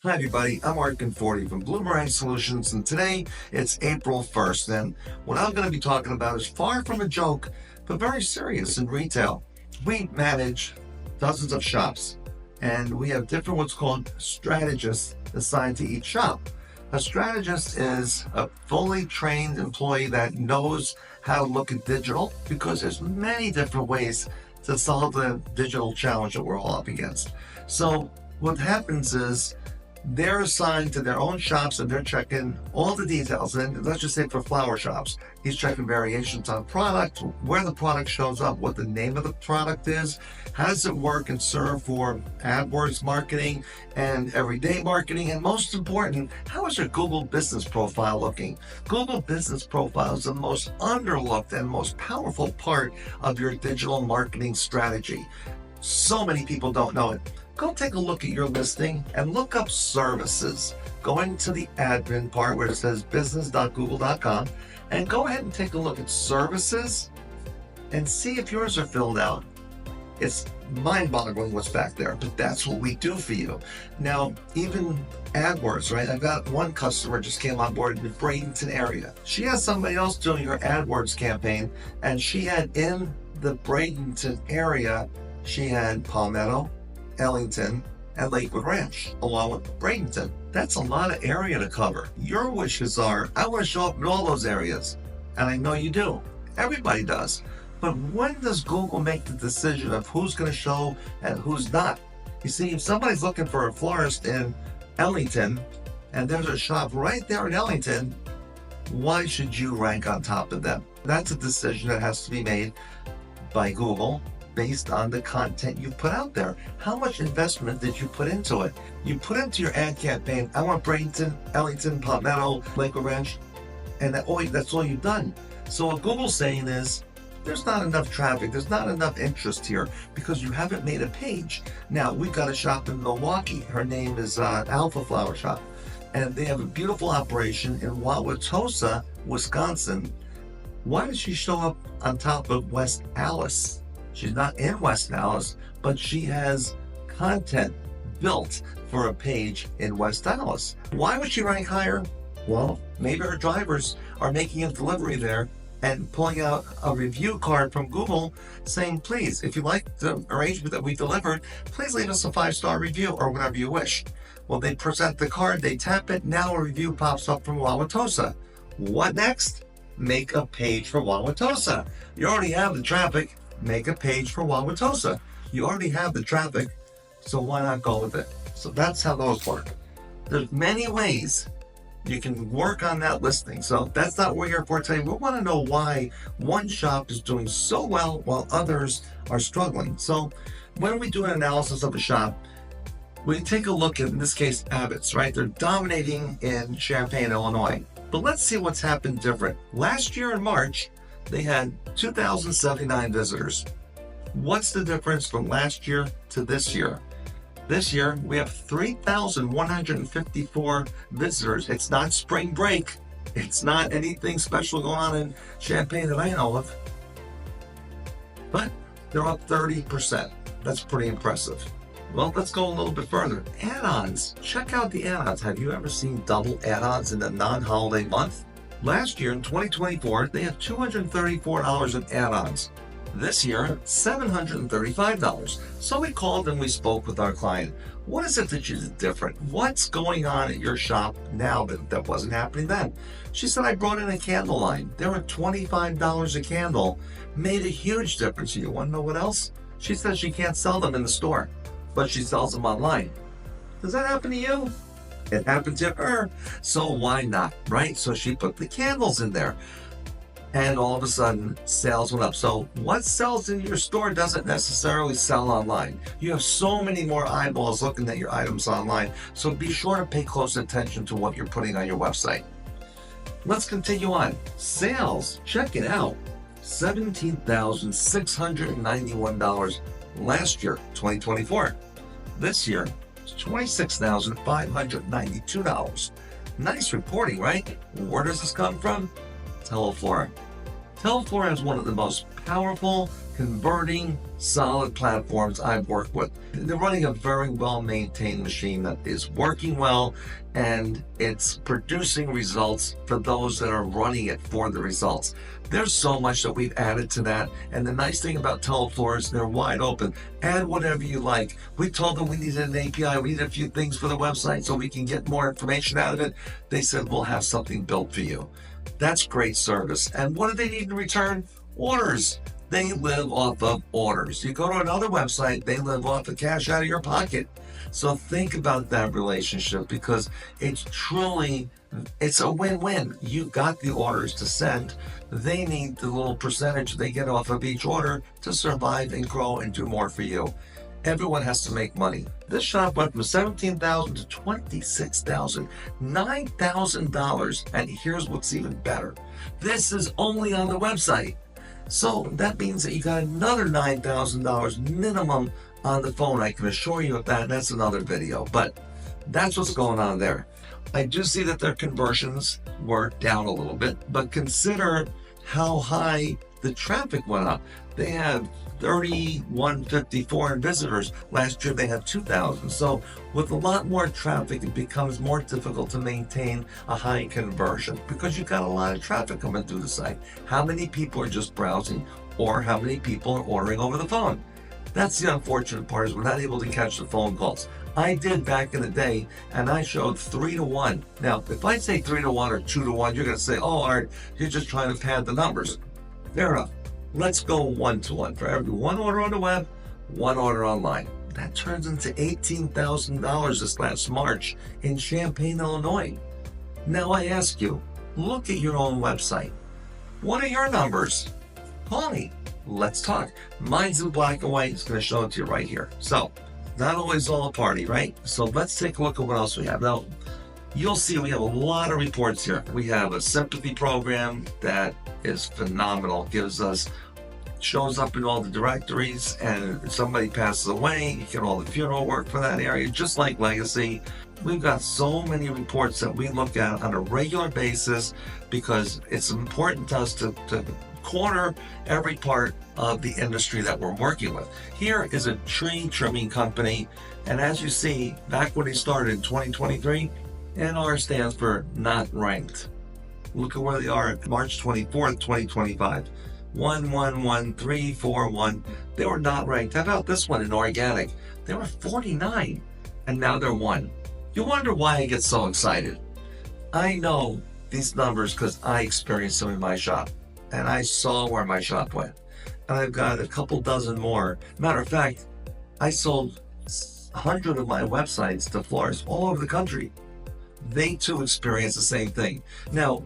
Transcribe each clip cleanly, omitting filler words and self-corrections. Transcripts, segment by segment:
Hi everybody, I'm Art Conforti from Bloomerang Solutions, and today it's April 1st, and what I'm going to be talking about is far from a joke, but very serious in retail. We manage dozens of shops, and we have different what's called strategists assigned to each shop. A strategist is a fully trained employee that knows how to look at digital, because there's many different ways to solve the digital challenge that we're all up against. So what happens is they're assigned to their own shops and they're checking all the details. And let's just say for flower shops, he's checking variations on product, where the product shows up, what the name of the product is, how does it work and serve for AdWords marketing and everyday marketing, and most important, how is your Google business profile looking? Google business profile is the most underlooked and most powerful part of your digital marketing strategy. So many people don't know it. Go take a look at your listing and look up services. Go into the admin part where it says business.google.com and go ahead and take a look at services and see if yours are filled out. It's mind-boggling what's back there, but that's what we do for you. Now, even AdWords, right? I've got one customer just came on board in the Bradenton area. She has somebody else doing her AdWords campaign, and she had in the Bradenton area, she had Palmetto, Ellington, and Lakewood Ranch, along with Bradenton. That's a lot of area to cover. Your wishes are, I want to show up in all those areas. And I know you do. Everybody does. But when does Google make the decision of who's going to show and who's not? You see, if somebody's looking for a florist in Ellington, and there's a shop right there in Ellington, why should you rank on top of them? That's a decision that has to be made by Google, based on the content you put out there. How much investment did you put into it? You put into your ad campaign, I want Bradenton, Ellington, Palmetto, Lakewood Ranch, and that's all you've done. So what Google's saying is, there's not enough traffic, there's not enough interest here because you haven't made a page. Now, we've got a shop in Milwaukee. Her name is Alpha Flower Shop, and they have a beautiful operation in Wauwatosa, Wisconsin. Why does she show up on top of West Allis? She's not in West Dallas, but she has content built for a page in West Dallas. Why would she rank higher? Well, maybe her drivers are making a delivery there and pulling out a review card from Google saying, please, if you like the arrangement that we delivered, please leave us a 5-star review or whatever you wish. Well, they present the card, they tap it, now a review pops up from Wauwatosa. What next? Make a page for Wauwatosa. You already have the traffic. Make a page for Wauwatosa. You already have the traffic, so why not go with it? So that's how those work. There's many ways you can work on that listing. So that's not what we're here for today. We want to know why one shop is doing so well while others are struggling. So when we do an analysis of a shop, we take a look at, in this case, Abbott's, right? They're dominating in Champaign, Illinois. But let's see what's happened different. Last year in March, they had 2,079 visitors. What's the difference from last year to this year? This year, we have 3,154 visitors. It's not spring break. It's not anything special going on in Champaign that I know of. But they're up 30%. That's pretty impressive. Well, let's go a little bit further. Add-ons. Check out the add-ons. Have you ever seen double add-ons in a non-holiday month? Last year, in 2024, they had $234 in add-ons. This year, $735. So we called and we spoke with our client. What is it that you did different? What's going on at your shop now that wasn't happening then? She said, I brought in a candle line. They were $25 a candle. Made a huge difference. You want to know what else? She says she can't sell them in the store, but she sells them online. Does that happen to you? It happened to her, so why not, right? So she put the candles in there, and all of a sudden, sales went up. So what sells in your store doesn't necessarily sell online. You have so many more eyeballs looking at your items online, so be sure to pay close attention to what you're putting on your website. Let's continue on. Sales, check it out. $17,691 last year, 2024. This year, $26,592. Nice reporting, right? Where does this come from? Teleflora. Retail Florist is one of the most powerful, converting, solid platforms I've worked with. They're running a very well-maintained machine that is working well, and it's producing results for those that are running it for the results. There's so much that we've added to that, and the nice thing about Retail Florist, they're wide open. Add whatever you like. We told them we needed an API, we needed a few things for the website so we can get more information out of it. They said, we'll have something built for you. That's great service. And what do they need in return? Orders. They live off of orders. You go to another website, they live off of cash out of your pocket. So think about that relationship, because it's a win-win. You got the orders to send. They need the little percentage they get off of each order to survive and grow and do more for you. Everyone has to make money. This shop went from $17,000 to $26,000, $9,000. And here's what's even better. This is only on the website. So that means that you got another $9,000 minimum on the phone. I can assure you of that. And that's another video, but that's what's going on there. I do see that their conversions were down a little bit, but consider how high the traffic went up. They had 3,154 visitors. Last year they had 2,000. So with a lot more traffic, it becomes more difficult to maintain a high conversion because you've got a lot of traffic coming through the site. How many people are just browsing, or how many people are ordering over the phone? That's the unfortunate part, is we're not able to catch the phone calls. I did back in the day, and I showed 3 to 1. Now, if I say 3 to 1 or 2 to 1, you're going to say, oh, Art, you're just trying to pad the numbers. Fair enough. Let's go 1 to 1. For every one order on the web, one order online. That turns into $18,000 this last March in Champaign, Illinois. Now I ask you, look at your own website. What are your numbers? Call me. Let's talk. Mine's in black and white. It's going to show it to you right here. So, not always all a party, right? So let's take a look at what else we have. Now, you'll see we have a lot of reports here. We have a sympathy program that is phenomenal. Shows up in all the directories, and if somebody passes away, you get all the funeral work for that area, just like Legacy. We've got so many reports that we look at on a regular basis because it's important to us to corner every part of the industry that we're working with. Here is a tree trimming company, and as you see, back when they started in 2023, NR stands for not ranked. Look at where they are at March 24th, 2025. 111341. They were not ranked. How about this one in organic? They were 49, and now they're 1. You wonder why I get so excited. I know these numbers because I experienced them in my shop, and I saw where my shop went. And I've got a couple dozen more. Matter of fact, I sold 100 of my websites to florists all over the country. They too experience the same thing. Now,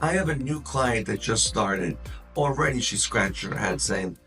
I have a new client that just started. Already she's scratching her head saying,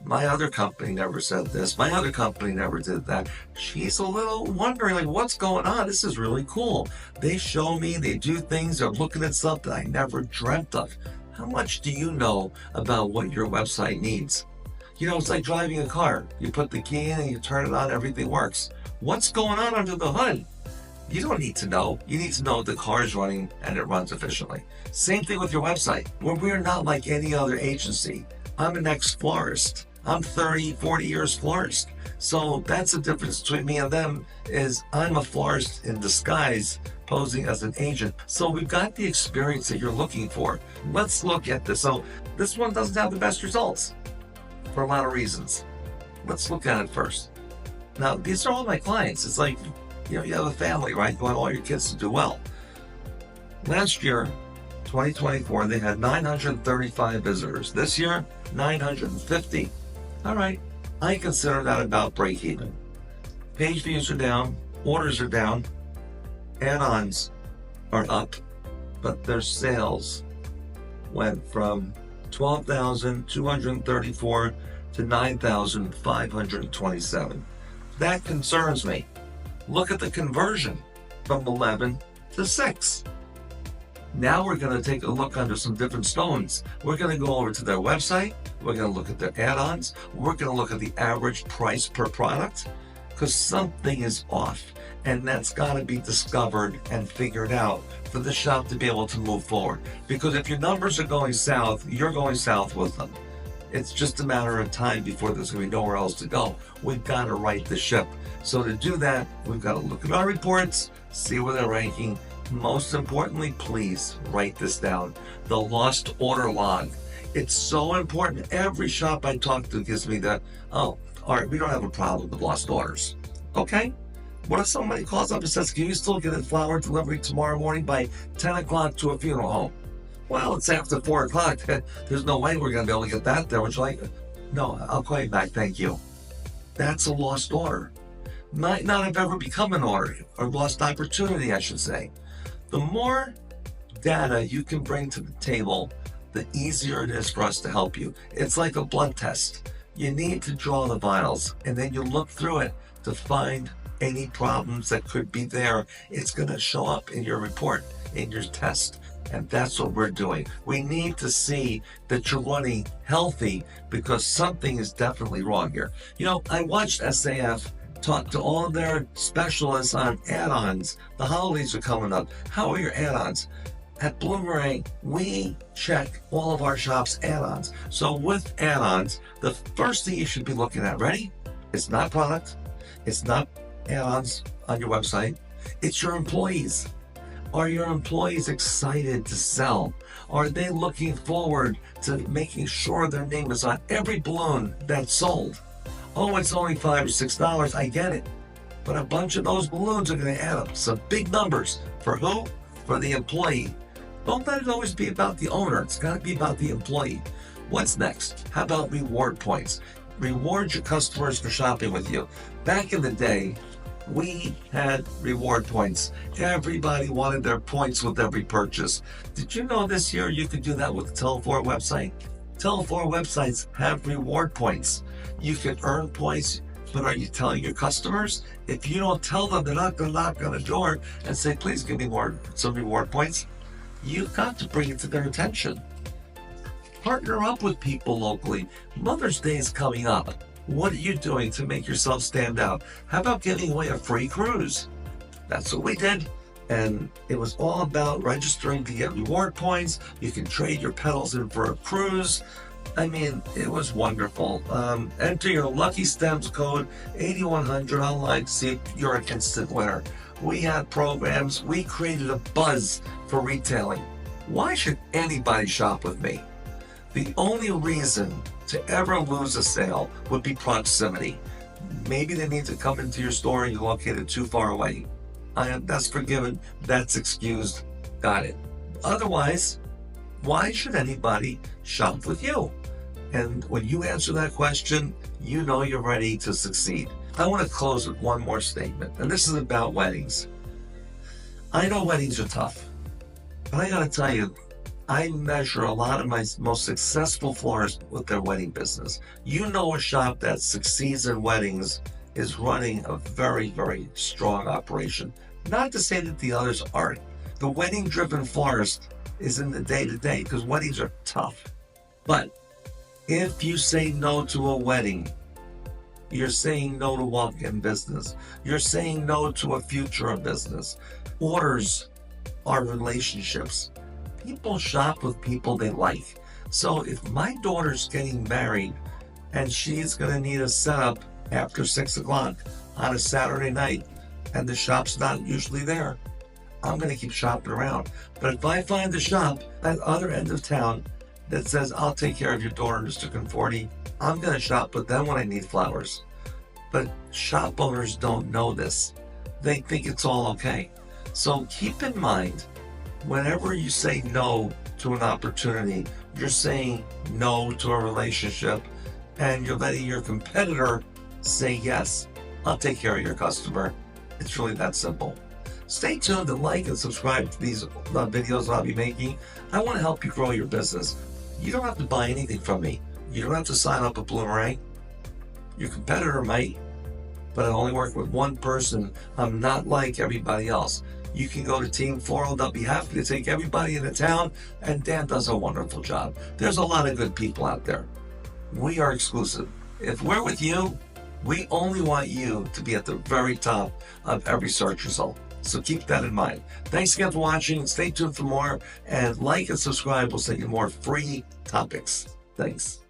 my other company never said this. My other company never did that. She's a little wondering, like, what's going on? This is really cool. They show me, they do things, they're looking at stuff that I never dreamt of. How much do you know about what your website needs? You know, it's like driving a car. You put the key in and you turn it on, everything works. What's going on under the hood? You don't need to know. You need to know the car is running and it runs efficiently. Same thing with your website. We're not like any other agency. I'm an ex-florist. I'm 30, 40 years florist. So that's the difference between me and them, is I'm a florist in disguise, posing as an agent. So we've got the experience that you're looking for. Let's look at this. So this one doesn't have the best results for a lot of reasons. Let's look at it first. Now, these are all my clients. It's like, you know, you have a family, right? You want all your kids to do well. Last year, 2024, they had 935 visitors. This year, 950. All right, I consider that about break even. Page views are down, orders are down, add-ons are up, but their sales went from 12,234 to 9,527. That concerns me. Look at the conversion from 11 to 6. Now we're going to take a look under some different stones. We're going to go over to their website. We're going to look at their add-ons. We're going to look at the average price per product, because something is off. And that's got to be discovered and figured out for the shop to be able to move forward. Because if your numbers are going south, you're going south with them. It's just a matter of time before there's going to be nowhere else to go. We've got to right the ship. So to do that, we've got to look at our reports, see where they're ranking. Most importantly, please write this down. The lost order log. It's so important. Every shop I talk to gives me that, oh, all right, we don't have a problem with lost orders. Okay? What if somebody calls up and says, can you still get a flower delivery tomorrow morning by 10 o'clock to a funeral home? Well, it's after 4 o'clock. There's no way we're going to be able to get that there. Would you like? No, I'll call you back. Thank you. That's a lost order. Might not have ever become an order, or lost opportunity, I should say. The more data you can bring to the table, the easier it is for us to help you. It's like a blood test. You need to draw the vials, and then you look through it to find any problems that could be there. It's going to show up in your report, in your test. And that's what we're doing. We need to see that you're running healthy, because something is definitely wrong here. You know, I watched SAF talk to all of their specialists on add-ons. The holidays are coming up. How are your add-ons? At Bloomerang, we check all of our shops' add-ons. So with add-ons, the first thing you should be looking at, ready? It's not product. It's not add-ons on your website. It's your employees. Are your employees excited to sell? Are they looking forward to making sure their name is on every balloon that's sold? Oh, it's only $5 or $6. I get it. But a bunch of those balloons are going to add up some big numbers. For who? For the employee. Don't let it always be about the owner. It's got to be about the employee. What's next? How about reward points? Reward your customers for shopping with you. Back in the day, we had reward points. Everybody wanted their points with every purchase. Did you know this year you could do that with the Tele4 website? Tele4 websites have reward points. You can earn points, but are you telling your customers? If you don't tell them, they're not going to knock on the door and say, please give me some reward points. You've got to bring it to their attention. Partner up with people locally. Mother's Day is coming up. What are you doing to make yourself stand out? How about giving away a free cruise? That's what we did. And it was all about registering to get reward points. You can trade your pedals in for a cruise. I mean, it was wonderful. Enter your Lucky Stems code 8100 online to see if you're an instant winner. We had programs. We created a buzz for retailing. Why should anybody shop with me? The only reason to ever lose a sale would be proximity. Maybe they need to come into your store and you're located too far away. That's forgiven. That's excused. Got it. Otherwise, why should anybody shop with you? And when you answer that question, you know you're ready to succeed. I want to close with one more statement, and this is about weddings. I know weddings are tough, but I got to tell you, I measure a lot of my most successful florists with their wedding business. You know, a shop that succeeds in weddings is running a very, very strong operation. Not to say that the others aren't. The wedding-driven florist is in the day-to-day because weddings are tough. But if you say no to a wedding, you're saying no to walk-in business. You're saying no to a future of business. Orders are relationships. People shop with people they like. So if my daughter's getting married and she's going to need a setup after 6 o'clock on a Saturday night and the shop's not usually there, I'm going to keep shopping around. But if I find the shop at the other end of town that says, I'll take care of your daughter, Mr. Conforti, I'm going to shop with them when I need flowers. But shop owners don't know this. They think it's all okay. So keep in mind, whenever you say no to an opportunity, you're saying no to a relationship, and you're letting your competitor say yes. I'll take care of your customer. It's really that simple. Stay tuned and like and subscribe to these videos I'll be making. I want to help you grow your business. You don't have to buy anything from me. You don't have to sign up with Bloomerang. Your competitor might, but I only work with one person. I'm not like everybody else. You can go to Team Floral. They'll be happy to take everybody into town, and Dan does a wonderful job. There's a lot of good people out there. We are exclusive. If we're with you, We only want you to be at the very top of every search result. So keep that in mind. Thanks again for watching. Stay tuned for more, and like and subscribe will send you more free topics. Thanks.